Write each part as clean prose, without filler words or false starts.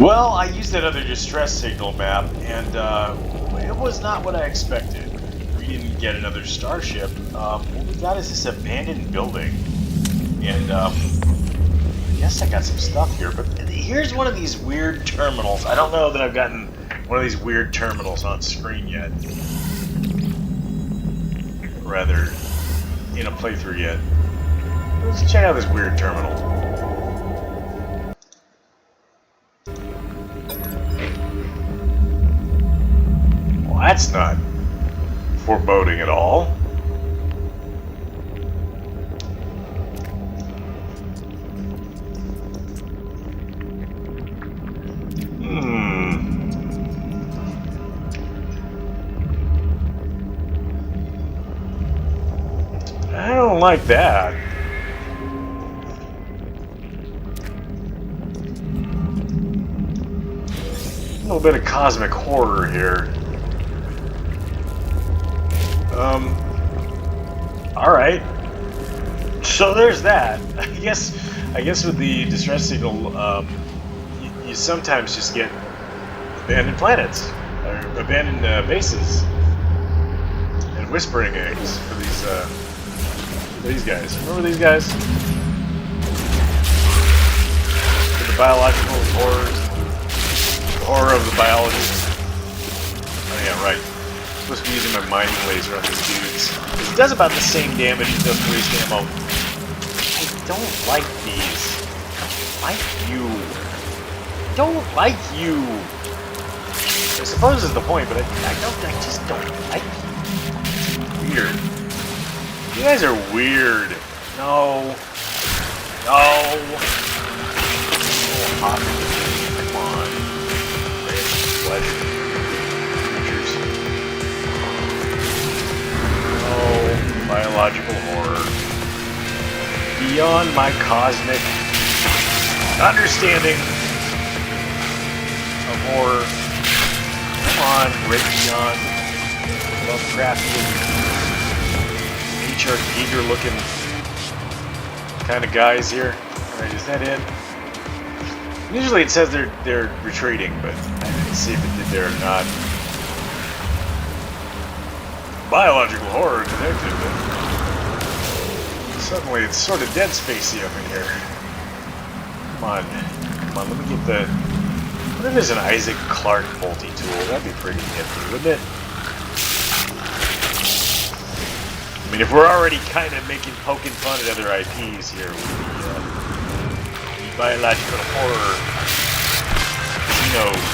Well, I used that other distress signal map, and it was not what I expected. We didn't get another starship. What we got is this abandoned building. And I guess I got some stuff here, but here's one of these weird terminals. I don't know that I've gotten one of these weird terminals on screen yet. Or rather, in a playthrough yet. Let's check out this weird terminal. Well, that's not foreboding at all. I don't like that. A little bit of cosmic horror here. Alright. So there's that. I guess with the distress signal, you sometimes just get abandoned planets, or abandoned bases, and whispering eggs for these guys. Remember these guys? For the biological horrors, the horror of the biology. Oh yeah, right. I'm supposed to be using my mining laser on these dudes. It does about the same damage it does to waste ammo. I don't like these. Like you. Don't like you. I suppose is the point, but I just don't like you. It's weird. You guys are weird. No. No. Oh, come on. Flesh. Creatures. Oh, biological horror. Beyond my cosmic understanding of horror. Come on, great beyond Lovecraftian, eager looking kind of guys here. Alright, is that it? Usually it says they're retreating, but I didn't see if it did there or not. Biological horror detected, but suddenly it's sort of dead spacey up in here. Come on, let me get the... What if there's an Isaac Clarke multi-tool? That'd be pretty nifty, wouldn't it? I mean, if we're already kind of poking fun at other IPs here with the biological horror, noodles,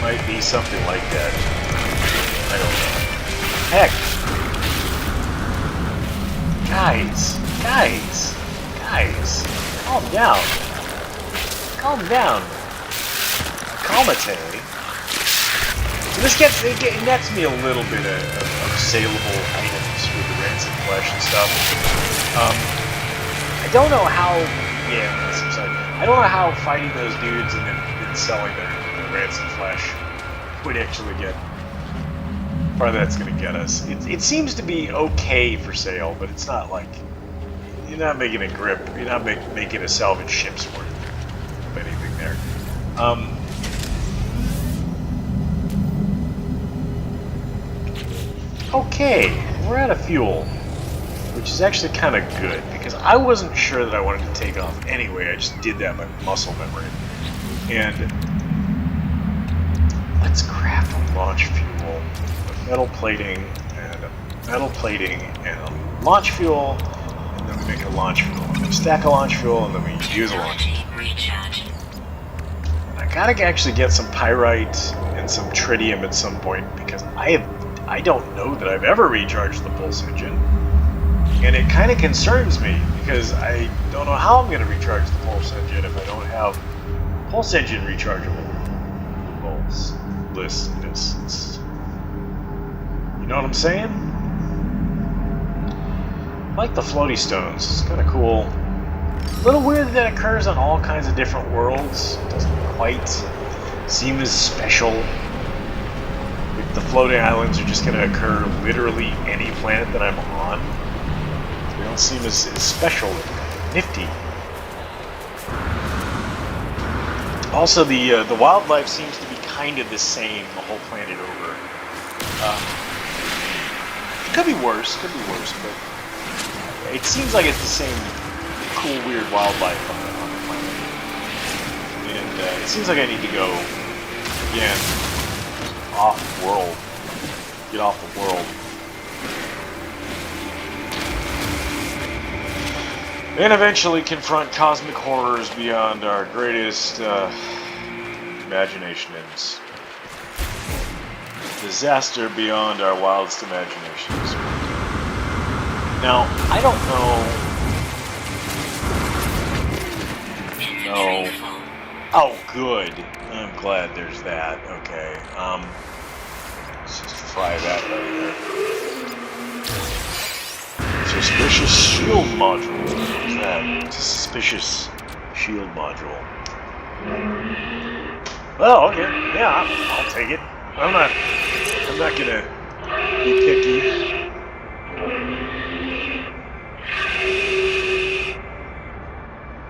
might be something like that. I don't know. Heck! Guys! Calm down. Calm down. Calmate. So this it nets me a little bit of saleable items with the rancid flesh and stuff. I don't know how. Yeah, I'm sorry. I don't know how fighting those dudes and then selling their rancid flesh would actually get. Far that's going to get us. It seems to be okay for sale, but it's not like you're not making a grip. You're not making a salvage ship's worth of anything there. Okay, we're out of fuel, which is actually kind of good because I wasn't sure that I wanted to take off anyway. I just did that by muscle memory. And let's craft a launch fuel, metal plating, and a launch fuel, and then we make a launch fuel. And we stack a launch fuel, and then we use a launch fuel. I gotta actually get some pyrite and some tritium at some point because I don't know that I've ever recharged the pulse engine, and it kind of concerns me because I don't know how I'm going to recharge the pulse engine if I don't have pulse engine rechargeable bolts. Lists. You know what I'm saying? I like the floaty stones. It's kind of cool. A little weird that it occurs on all kinds of different worlds. It doesn't quite seem as special. Like the floating islands are just going to occur literally any planet that I'm on. They don't seem as special and nifty. Also, the wildlife seems to be kind of the same the whole planet over. Could be worse, but it seems like it's the same cool, weird wildlife on the planet. And it seems like I need to go again off the world, get off the world. And eventually confront cosmic horrors beyond our greatest imaginations. Disaster beyond our wildest imaginations. Now, I don't know. No. Oh, good. I'm glad there's that. Okay. Let's just fry that right there. Suspicious shield module. What's that? It's a suspicious shield module. Oh, okay. Yeah, I'll take it. I'm not gonna be picky.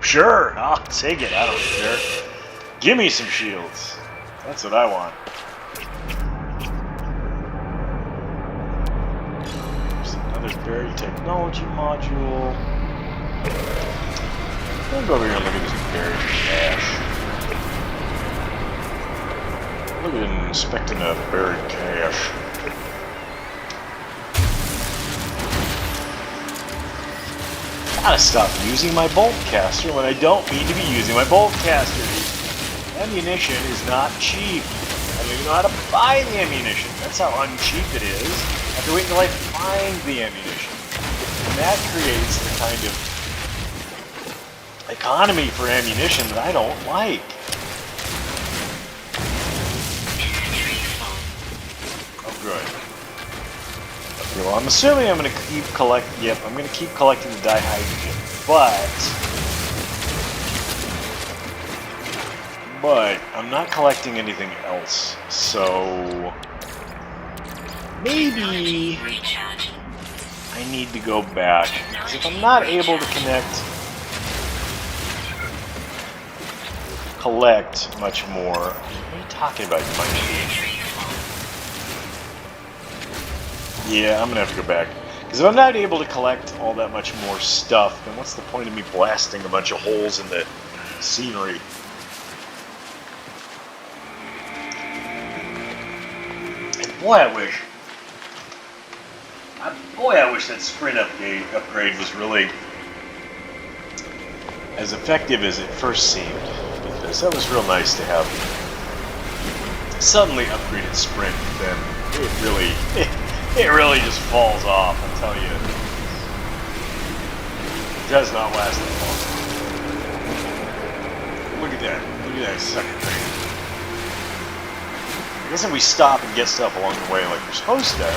Sure, I'll take it. I don't care. Give me some shields. That's what I want. There's another buried technology module. I'll go over here and look at this buried cache. Look at inspecting a buried cache. Gotta stop using my bolt caster when I don't need to be using my bolt caster. Ammunition is not cheap. I don't even know how to buy the ammunition. That's how uncheap it is. I have to wait until I find the ammunition. And that creates the kind of economy for ammunition that I don't like. Oh, good. Well, I'm assuming I'm going to keep collecting. Yep, I'm going to keep collecting the dihydrogen, but I'm not collecting anything else. So maybe I need to go back, because if I'm not able to collect much more. What are you talking about, you monkey? Yeah, I'm gonna have to go back. Because if I'm not able to collect all that much more stuff, then what's the point of me blasting a bunch of holes in the scenery? And boy, I wish that sprint upgrade was really as effective as it first seemed. Because that was real nice to have suddenly upgraded sprint, then it really just falls off, I'll tell you. It does not last that long. Look at that sucker thing. I guess if we stop and get stuff along the way like we're supposed to,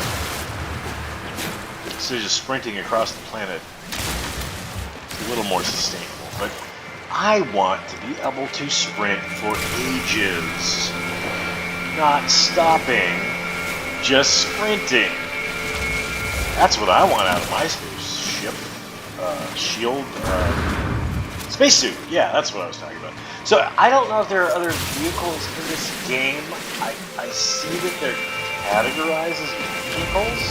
instead of just sprinting across the planet, it's a little more sustainable. But I want to be able to sprint for ages. Not stopping, just sprinting. That's what I want out of my spacesuit. Yeah, that's what I was talking about. So I don't know if there are other vehicles in this game. I see that they're categorized as vehicles.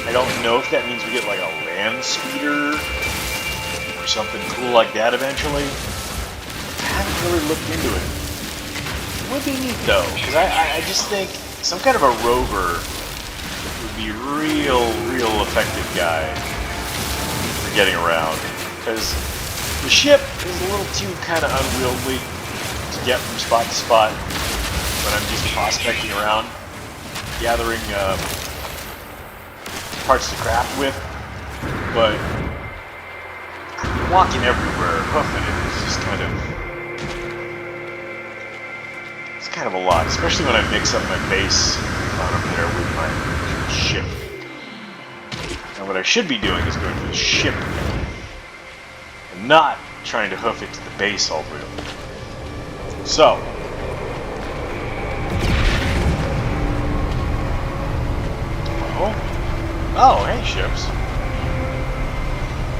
I don't know if that means we get like a land speeder or something cool like that eventually. I haven't really looked into it. It would be neat though, because I just think some kind of a rover would be real effective guy for getting around. Because the ship is a little too kind of unwieldy to get from spot to spot when I'm just prospecting around, gathering parts to craft with. But walking everywhere, hoofing it is just kind of a lot, especially when I mix up my base on up there with my ship. And what I should be doing is going to the ship and not trying to hoof it to the base all the way over. So, oh, hey ships.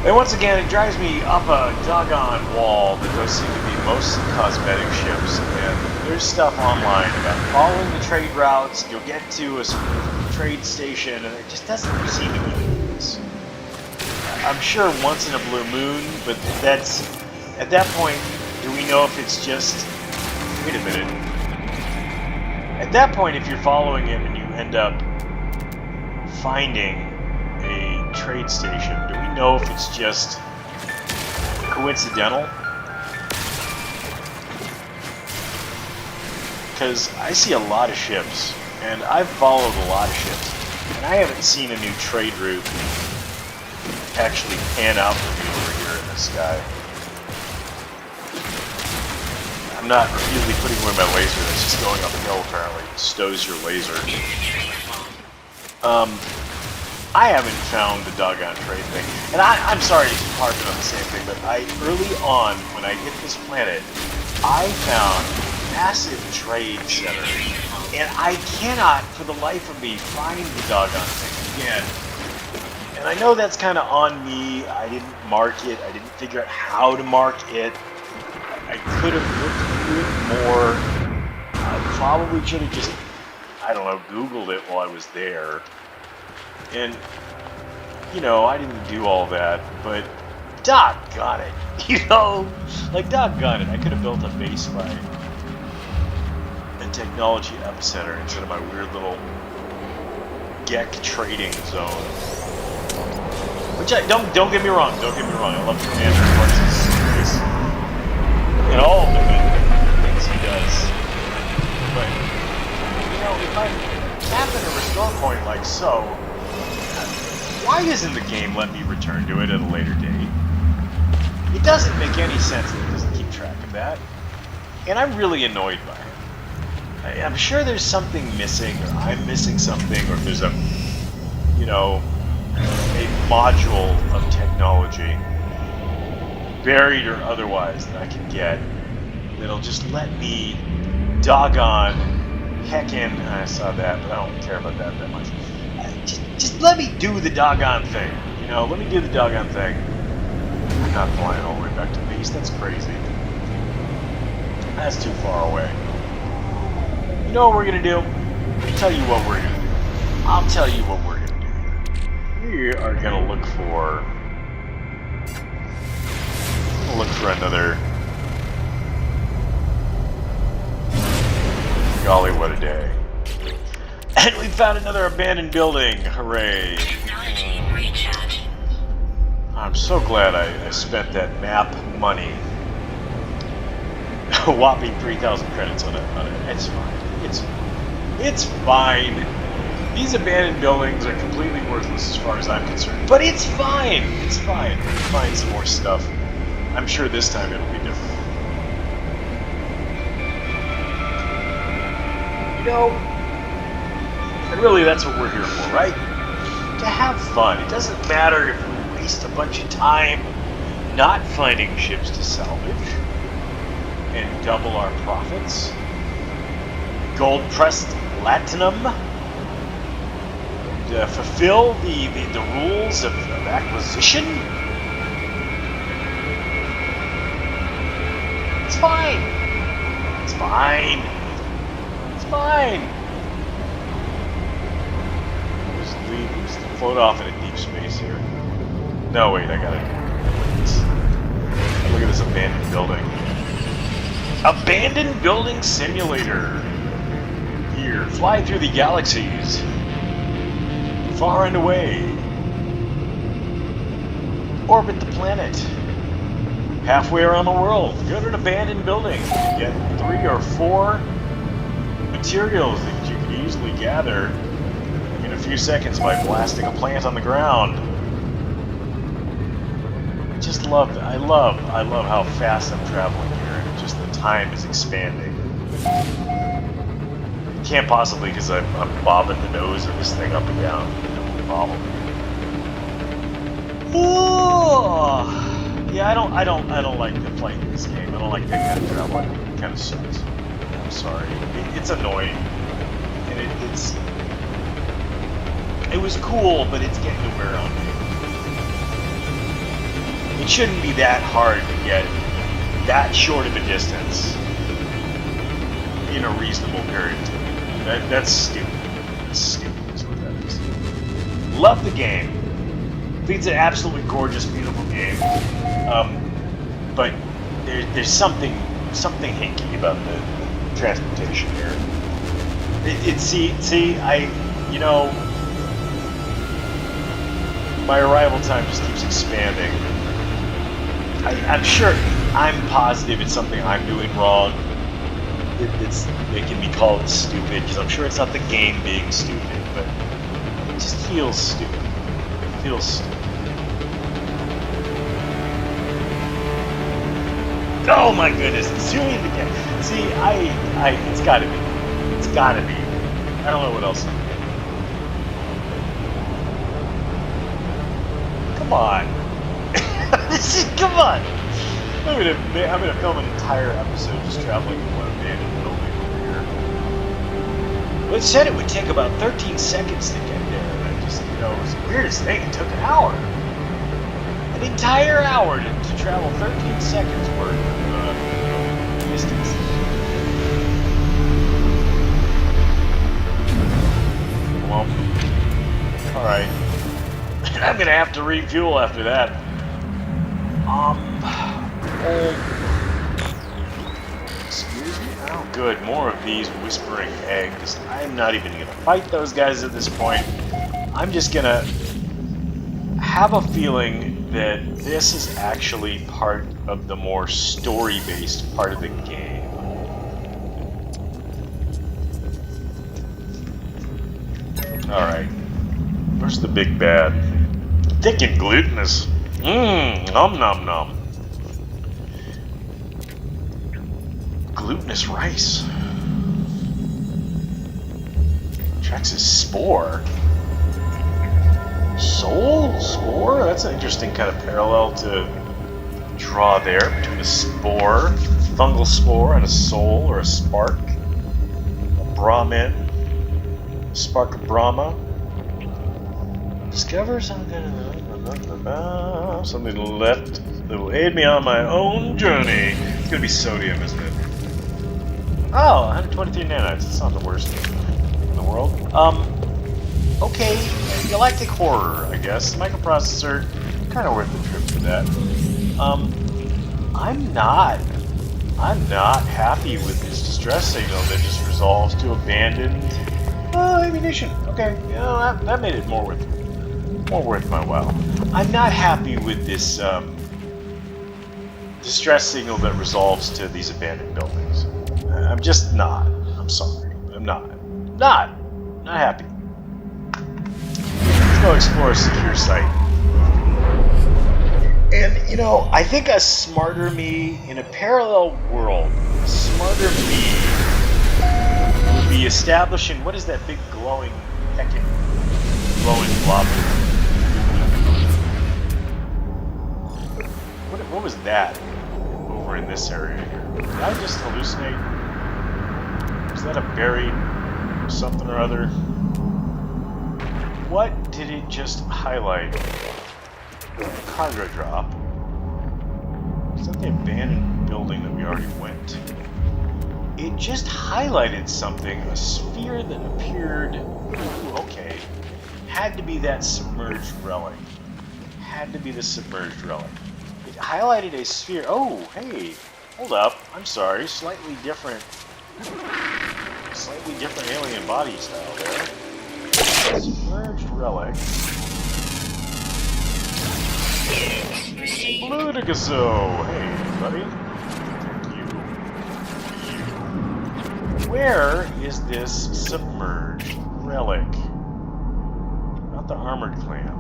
And once again, it drives me up a doggone wall that those seem to be mostly cosmetic ships. And there's stuff online about following the trade routes. You'll get to a trade station, and it just doesn't seem to be this. I'm sure once in a blue moon, but that's at that point. Do we know if it's just? Wait a minute. At that point, if you're following it and you end up finding a trade station, do we know if it's just coincidental? Because I see a lot of ships, and I've followed a lot of ships, and I haven't seen a new trade route actually pan out for me over here in the sky. I'm not repeatedly putting away my laser, that's just going uphill apparently. It stows your laser. I haven't found the doggone trade thing. And I'm sorry to keep harping on the same thing, but early on, when I hit this planet, I found a massive trade center. And I cannot, for the life of me, find the doggone thing again. And I know that's kind of on me. I didn't mark it. I didn't figure out how to mark it. I could have looked into it more. I probably should have just, I don't know, Googled it while I was there. And, you know, I didn't do all that, but doggone it. You know, like doggone it. I could have built a base by a technology epicenter instead of my weird little Gek trading zone. Which don't get me wrong, I love Commander Flex's and all the good things he does. But, you know, if I happen to restore point like so, why isn't the game letting me return to it at a later date? It doesn't make any sense that it doesn't keep track of that. And I'm really annoyed by it. I'm sure there's something missing, or I'm missing something, or there's a, you know, a module of technology, buried or otherwise, that I can get that'll just let me doggone heckin', I saw that, but I don't care about that much. Just let me do the doggone thing, you know, let me do the doggone thing. I'm not flying all the way back to base, that's crazy. That's too far away. You know what we're gonna do? I'll tell you what we're gonna do. I'll tell you what we're gonna do. We are gonna look for another. Golly, what a day. And we found another abandoned building. Hooray. I'm so glad I spent that map money. A whopping 3,000 credits on it. It's fine. It's fine. These abandoned buildings are completely worthless as far as I'm concerned. But it's fine. It's fine. We'll find some more stuff. I'm sure this time it'll be different. You know, and really that's what we're here for, right? To have fun. It doesn't matter if we waste a bunch of time not finding ships to salvage and double our profits. Gold-pressed platinum. And fulfill the rules of acquisition. It's fine. It's fine. It's fine. Just float off into deep space here. No, wait, I gotta do this. Look at this abandoned building. Abandoned building simulator. Here, fly through the galaxies. Far and away. Orbit the planet. Halfway around the world. Go to an abandoned building. You can get 3 or 4 materials that you can easily gather in a few seconds by blasting a plant on the ground. I love how fast I'm traveling here, and just the time is expanding. Can't possibly, because I'm bobbing the nose of this thing up and down. No problem. Ooh. Yeah, I don't like the flight in this game. I don't like that kind of travel. It kind of sucks. I'm sorry. It's annoying, and it was cool, but it's getting to wear on me. It shouldn't be that hard to get that short of a distance in a reasonable period of time. That's stupid. That's stupid is what that is. Love the game. I think it's an absolutely gorgeous, beautiful game. But there's something hinky about the transportation here. My arrival time just keeps expanding. I'm positive it's something I'm doing wrong. It can be called stupid, because I'm sure it's not the game being stupid, but it just feels stupid. It feels stupid. Oh my goodness, it's doing it again. See, it's gotta be. It's gotta be. I don't know what else. Come on. Come on. I'm gonna film an entire episode just traveling in one abandoned building over here. Well, it said it would take about 13 seconds to get there. And it was the weirdest thing. It took an hour. An entire hour to travel 13 seconds worth of distance. Well, alright. I'm gonna have to refuel after that. Excuse me? Oh, good. More of these whispering eggs. I'm not even gonna fight those guys at this point. I'm just gonna have a feeling that this is actually part of the more story-based part of the game. Alright. Where's the big bad? Thick and glutinous. Nom nom nom. Glutinous rice. Tracks as spore. Soul? Spore? That's an interesting kind of parallel to draw there between a spore, fungal spore, and a soul or a spark. A Brahmin. Spark of Brahma. Discover something left that will aid me on my own journey. It's gonna be sodium, isn't it? Oh, 123 nanites. That's not the worst in the world. Okay, galactic horror, I guess. Microprocessor, kind of worth the trip for that. I'm not happy with this distress signal that just resolves to abandoned ammunition. Okay, that made it more worth my while. I'm not happy with this distress signal that resolves to these abandoned buildings. I'm just not. I'm sorry. I'm not happy. Let's go explore a secure site. And, I think a smarter me in a parallel world, a smarter me would be establishing, what is that big glowing blob? What was that over in this area here? Did I just hallucinate? Was that a buried something or other? What did it just highlight? Cargo drop. Is that the abandoned building that we already went to? It just highlighted something, a sphere that appeared. Ooh, okay. Had to be that submerged relic. Had to be the submerged relic. It highlighted a sphere. Oh, hey. Hold up. I'm sorry. Slightly different alien body style there. Submerged relic. Ludicouso! Hey, buddy. You. Where is this submerged relic? Not the armored clam.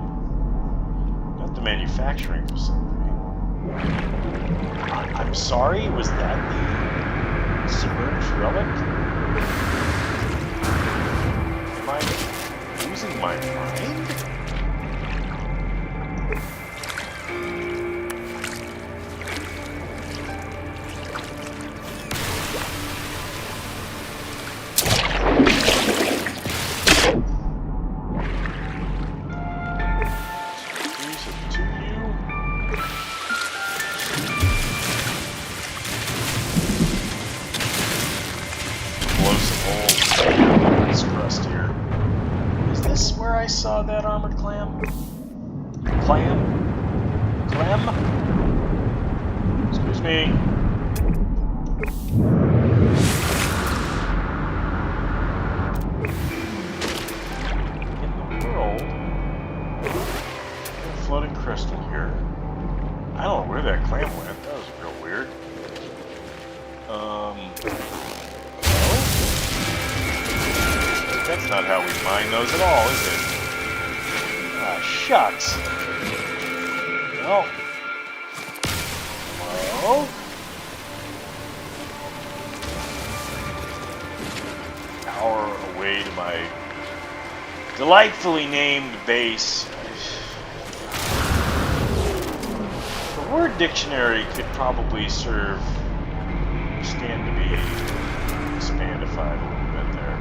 Not the manufacturing facility. I'm sorry, was that the submerged relic? Am I losing my mind? crust here. Is this where I saw that armored clam? Clam? Clem? Excuse me. In the world? A floating crystal here. I don't know where that clam went. That was real weird. That's not how we mine those at all, is it? Ah, shucks. Well. Hello? Hour away to my delightfully named base. The word dictionary could probably stand to be expandified a little bit there.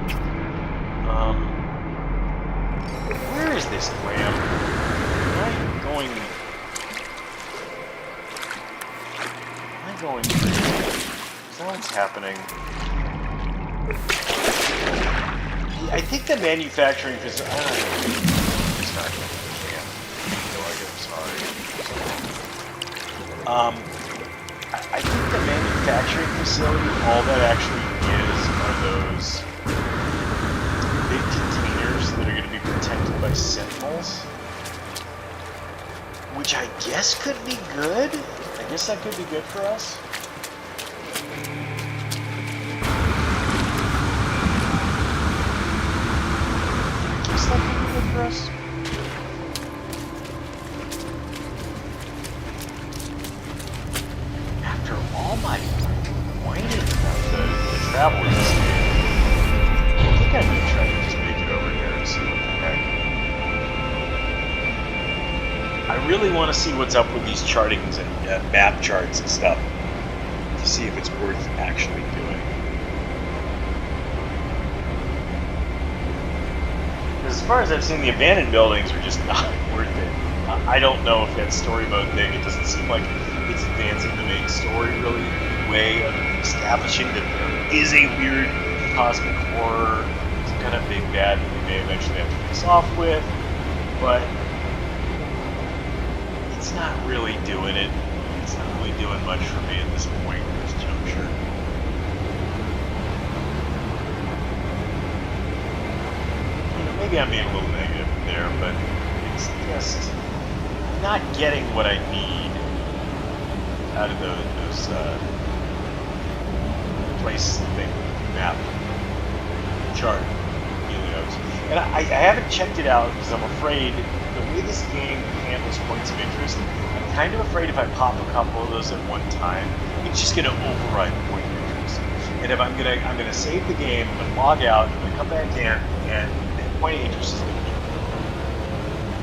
Where is this clam? Am I going? Is that what's happening? I think the manufacturing facility. I don't know. It's not going to can. No, I'm sorry. I think the manufacturing facility, all that actually is, are those big containers that are going to be protected by sentinels. Which I guess could be good. I guess that could be good for us. I guess that could be good for us. After all my whining about the travel escape, I think I'm going to try to just make it over here and see what the heck. I really want to see what's up with these chartings and map charts and stuff to see if it's worth actually doing. Because as far as I've seen, the abandoned buildings are just not worth it. I don't know if that story mode thing, it doesn't seem like it's advancing the main story really in any way other than establishing that there is a weird cosmic horror, some kind of big bad that we may eventually have to face off with, but it's not really doing it. It's not really doing much for me at this point, at this juncture. You know, maybe I'm being a little negative there, but it's just not getting what I need out of those places that they map chart Helios. And I haven't checked it out because I'm afraid the way this game handles points of interest, I'm kind of afraid if I pop a couple of those at one time, it's just going to override point of interest. And if I'm gonna save the game, I'm gonna log out, I'm gonna come back in, and point of interest is going to be.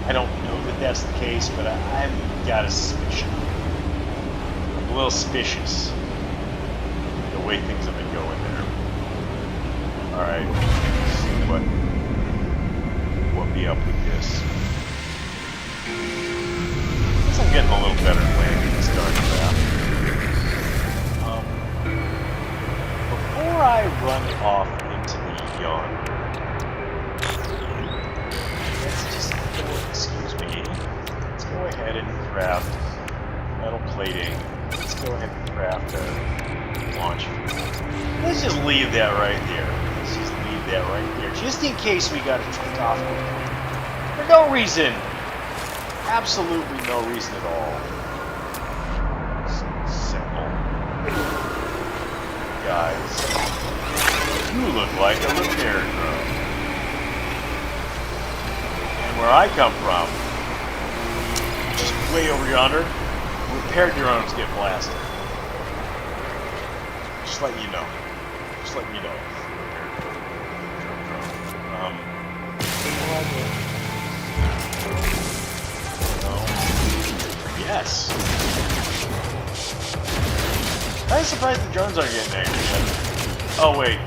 I don't know that that's the case, but I've got a suspicion. I'm a little suspicious the way things have been going there. All right, let's see what be up with this. I'm getting a little better landing this darn crap. Before I run off into the yonder, let's just excuse me. Let's go ahead and craft metal plating. Let's go ahead and craft a launch fuel. Let's just leave that right there. Let's just leave that right there, just in case we got to take off for no reason. Absolutely no reason at all. Simple. Guys, you look like a repair drone. And where I come from, just way over yonder, repair drones get blasted. Just letting you know. Just letting you know. Yes. I'm surprised the drones aren't getting angry yet. Oh wait.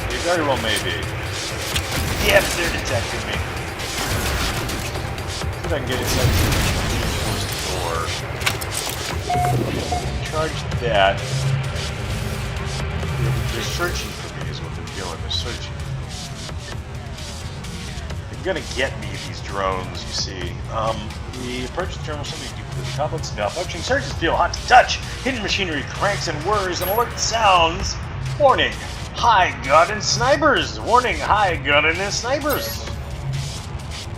They very well may be. Yep, they're detecting me. See if I can get inside the door. Charge that. They're searching for me is what they're doing. They're searching. gonna get me, these drones, you see. The approach to the drone will simply do the complex malfunctioning surges feel hot to touch. Hidden machinery cranks and whirs and alert sounds. Warning, high gun and snipers. Warning, high gun and snipers.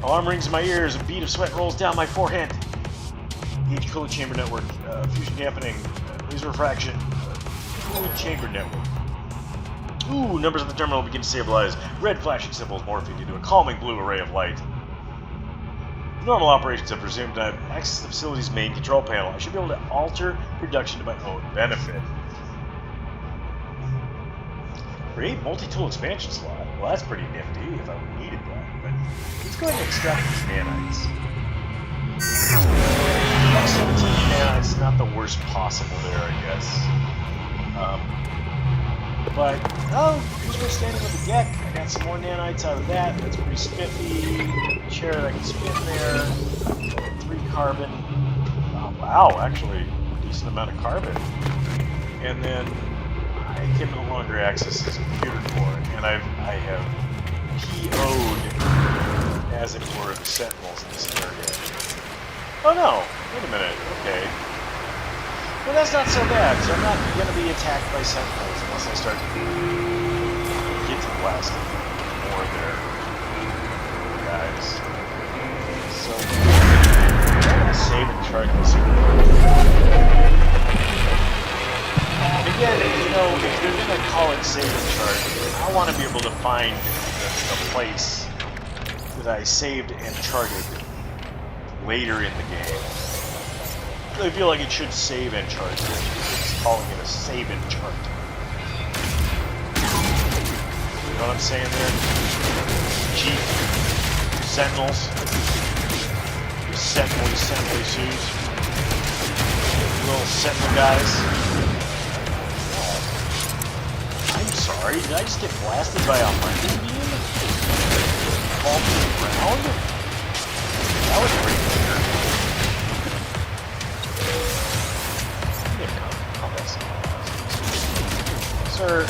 Alarm rings in my ears, a bead of sweat rolls down my forehead. Gauge coolant chamber network, fusion dampening, laser refraction, coolant chamber network. Ooh, numbers on the terminal begin to stabilize. Red flashing symbols morphing into a calming blue array of light. Normal operations have resumed. I have access to the facility's main control panel. I should be able to alter production to my own benefit. Create multi-tool expansion slot. Well, that's pretty nifty if I needed that. But let's go ahead and extract these nanites. 17 nanites is not the worst possible there, I guess. But, oh, because we're standing with the deck, I got some more nanites out of that. That's pretty spiffy. Chair that I can spin there. 3 carbon. Oh, wow, actually, a decent amount of carbon. And then I can no longer access this computer core, and I have PO'd, as it were, the sentinels in this area. Oh no! Wait a minute. Okay. Well, that's not so bad. So I'm not going to be attacked by sentinels unless I start to get to blast more of their guys. So I'm going to save and chart this here. And again, you know, if you're going to call it save and chart, I want to be able to find the place that I saved and charted later in the game. I feel like it should save and chart. It's calling it a save and chart. You know what I'm saying there? Chief. Sentinels. You sentinel shoes. Little sentinel guys. I'm sorry, did I just get blasted by a hunting beam? Fall to the ground? That was pretty weird. Sir,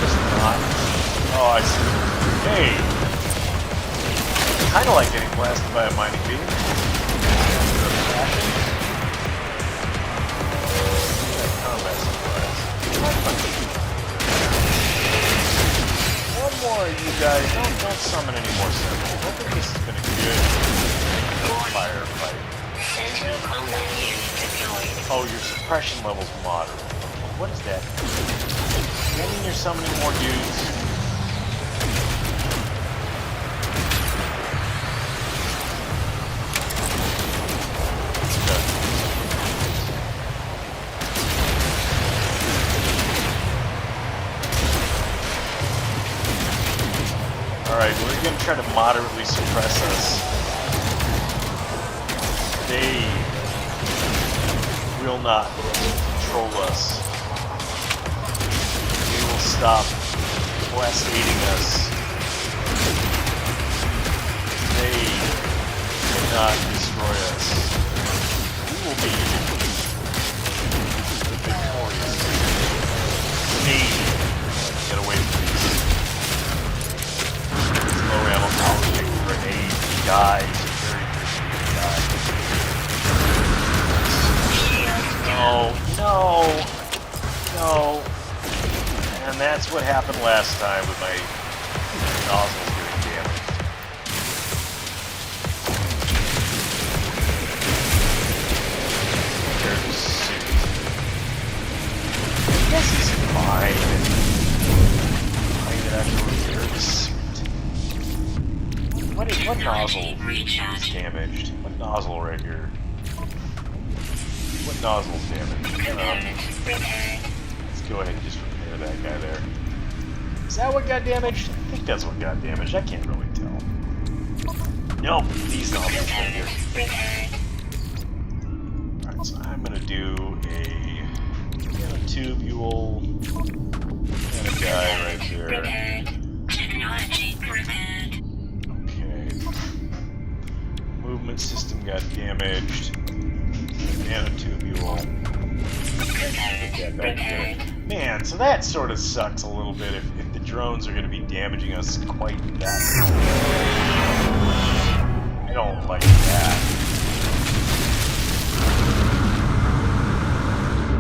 just not. Oh, I see. Hey, kind of like getting blasted by a mining beam. Combat supplies. One more, you guys. Don't summon any more sentinels. I think this has been a good firefight. Oh, your suppression level's moderate. What is that? Does that mean you're summoning more dudes? Alright, we're going to try to moderately suppress us. They will not control us. They will stop blast-aiding us. They cannot destroy us. We will be victorious. Maybe get away from these low ammo power grenade guys. No. And that's what happened last time with my nozzles doing damage. There's a suit. I guess he's fine. I can actually repair the suit. What nozzle is damaged? What nozzle right here? What nozzle's damaged? Let's go ahead and just repair that guy there. Is that what got damaged? I think that's what got damaged. I can't really tell. Nope, these nozzles right here. Alright, so I'm gonna do a tubule and a guy right there. Okay. Movement system got damaged. Nanotubule. Get that back together. Man, so that sort of sucks a little bit if the drones are going to be damaging us quite that much. I don't like that.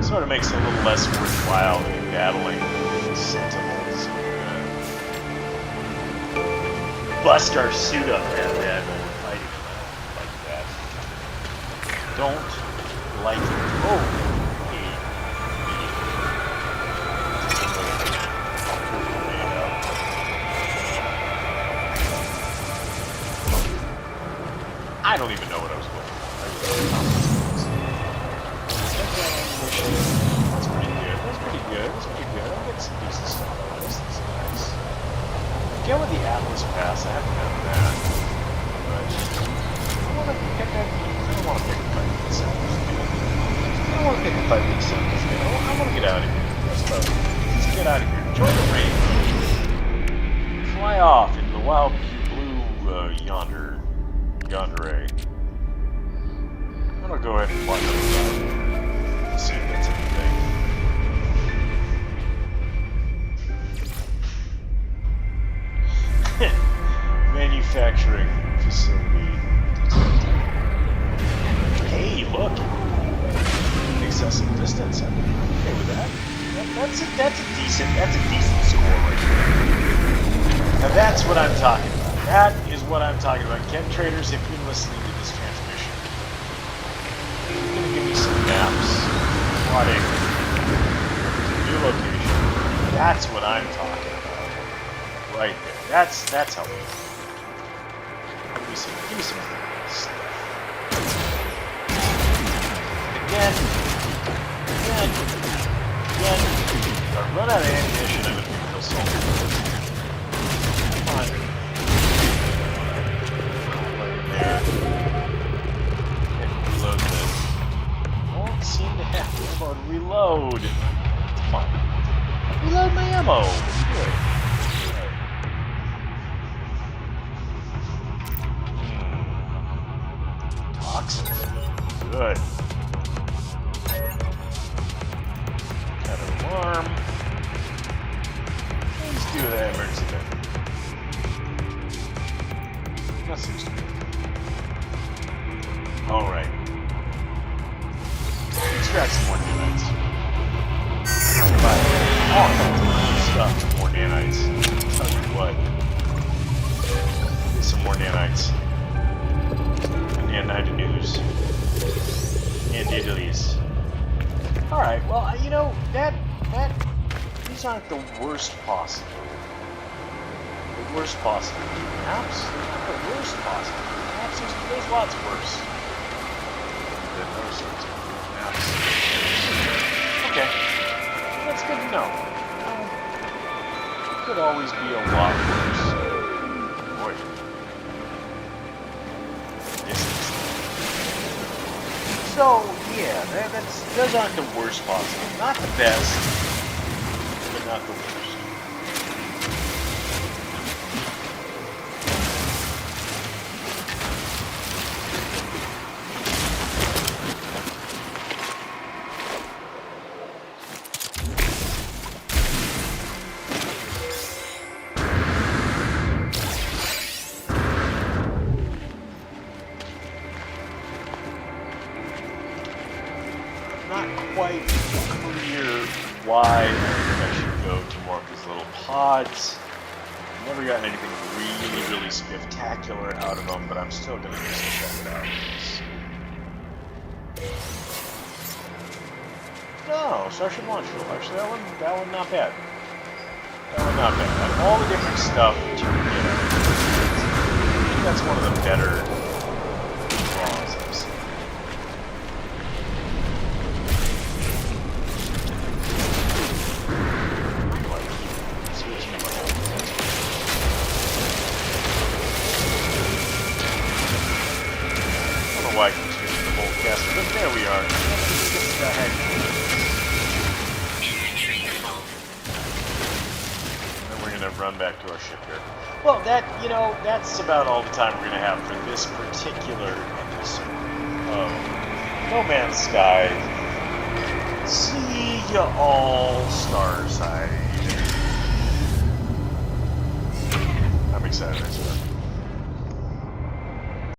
Sort of makes it a little less worthwhile than battling sentinels. Bust our suit up that bad when we're fighting. I don't like that. Don't like it. Oh! I don't even know what I was looking for. That's pretty good. That's pretty good. That's pretty good. I'll get some decent stuff out of this. That's nice. Get with the Atlas Pass. I haven't done that. But I want to pick up. I don't want to pick a fight with the Samples. I don't want to pick a fight with the Samples. I want to get out of here. Let's go. Let's get out of here. Join the range. Fly off into the wild blue yonder ray. I'm gonna go ahead and fly over. Assume that's anything. Manufacturing facility. Hey, look! Excessive distance. I'm okay with that. That's a decent score right there. Now that's what I'm talking about. That is what I'm talking about. Chem traders, if you're listening to this transmission, you're gonna give me some maps, plotting, new location. That's what I'm talking about. Right there. That's how we do it. Give me some stuff. Again. If I run out of ammunition, I'm gonna be real salty. Come on. Reload this. Won't seem to have ammo to reload. Come on. Reload my ammo. Good. Toxin. Good. Got an alarm. Let's do that emergency thing. That seems to be. Alright. Extract some more nanites. Oh, stuff. More nanites. Tell you what. Get some more nanites. Nanite news. And diddlies. Alright, well, you know, these aren't the worst possible. The worst possible. Perhaps? Not the worst possible. Perhaps there's lots worse. Okay. That's good to know. It could always be a lot worse. Boy. So, yeah, those aren't the worst possible. Not the best, but not the worst. Quite clear why I should go to more of these little pods. I've never gotten anything really spectacular out of them, but I'm still going to just check it out. No, Starship Launch Fuel. Actually, that one not bad. That one not bad. Out of all the different stuff that you can get out of it, I think that's one of the better draws I've seen. Why I keep switching the bolt caster, but there we are. And then we're gonna run back to our ship here. Well, that's about all the time we're gonna have for this particular episode of No Man's Sky. See ya all, Starside. said.